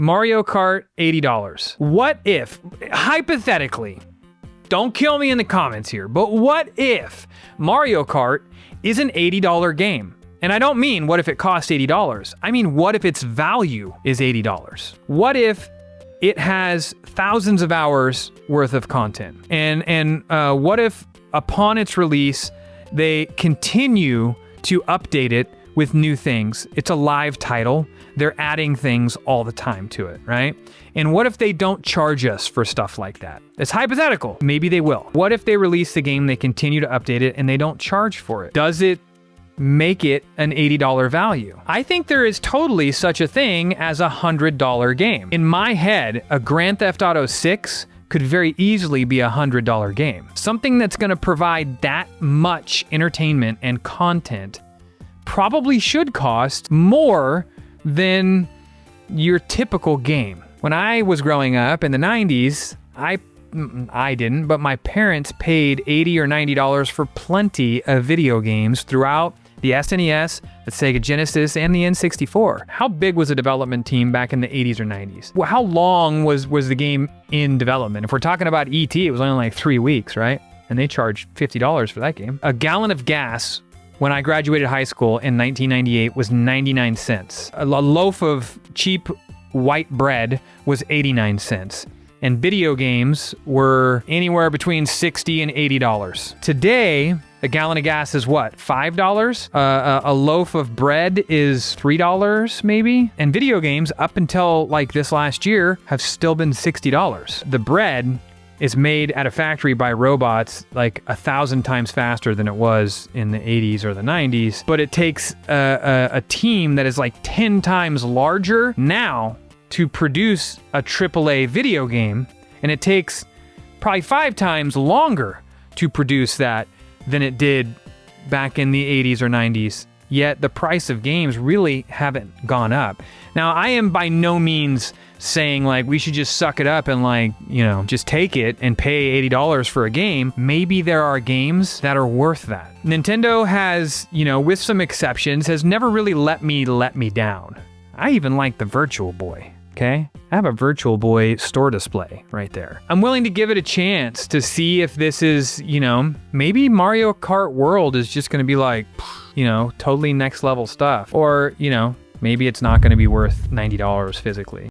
Mario Kart, $80. What if, hypothetically, don't kill me in the comments here, but what if Mario Kart is an $80 game? And I don't mean what if it costs $80. I mean, what if its value is $80? What if it has thousands of hours worth of content? And what if upon its release, they continue to update it with new things? It's a live title. They're adding things all the time to it, right? And what if they don't charge us for stuff like that? It's hypothetical. Maybe they will. What if they release the game, they continue to update it, and they don't charge for it? Does it make it an $80 value? I think there is totally such a thing as a $100 game. In my head, a Grand Theft Auto 6 could very easily be a $100 game. Something that's gonna provide that much entertainment and content probably should cost more than your typical game. When I was growing up in the 90s, I didn't, but my parents paid $80 or $90 for plenty of video games throughout the SNES, the Sega Genesis, and the N64. How big was the development team back in the 80s or 90s? Well, how long was the game in development? If we're talking about E.T., it was only like 3 weeks, right? And they charged $50 for that game. A gallon of gas when I graduated high school in 1998 was 99 cents. A loaf of cheap white bread was 89 cents. And video games were anywhere between $60 and $80. Today, a gallon of gas is what, $5? A loaf of bread is $3 maybe? And video games, up until like this last year, have still been $60. The bread is made at a factory by robots like 1,000 times faster than it was in the 80s or the 90s. But it takes a team that is like 10 times larger now to produce a AAA video game, and it takes probably 5 times longer to produce that than it did back in the 80s or 90s. Yet the price of games really haven't gone up. Now, I am by no means saying like we should just suck it up and like, you know, just take it and pay $80 for a game. Maybe there are games that are worth that. Nintendo has, you know, with some exceptions, has never really let me down. I even like the Virtual Boy. Okay, I have a Virtual Boy store display right there. I'm willing to give it a chance to see if this is, you know, maybe Mario Kart World is just gonna be like, you know, totally next level stuff. Or, you know, maybe it's not gonna be worth $90 physically.